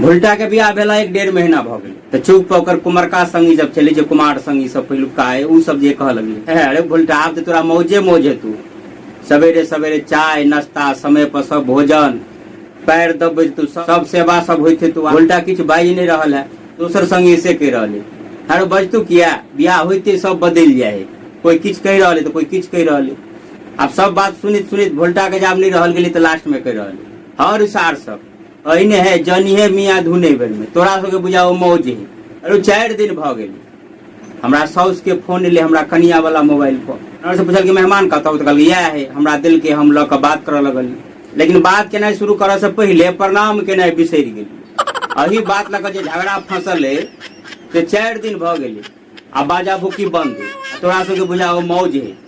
भुल्टा के बियाह भेला 1.5 महीना भ गेल तो चुप पकर कुमारका संगी जब चले जे कुमार संगी सब पहिलुका है उ सब जे कह लगे अरे भुल्टा अब तो तोरा मौजे है तू सवेरे सवेरे चाय नाश्ता समय पर सब भोजन पैर दब तू सब सेवा सब होते तू भुल्टा किछ बाजी नहीं रहल है दोसर संगी से कह रहे अरे बजतू किया बियाह होते सब बदल जाए कोई किछ कह रहा तो कोई किछ कह रहा अब सब बात सुनित सुनित भुल्टा के जब नहीं रहल गेली तो लास्ट में कह रहा हर सार सब अने है जनी है मियाँ धुने बेर में तोरा सबके बुझाओ मौज है अरे 4 दिन भ गेल हमरा साउस के फोन ले हमरा कनिया वाला मोबाइल पर से पूछल कि मेहमान कहता तो कहल यह है हमरा दिल के हम ल के बात कर लगल लेकिन बात केना शुरू करे से पहले प्रणाम केना बिसर गेली अही बात लग जे झगड़ा फंसल है से 4 दिन भ गेल आ बाजा भूकी बंद तोरा सबके बुझाओ मौज है।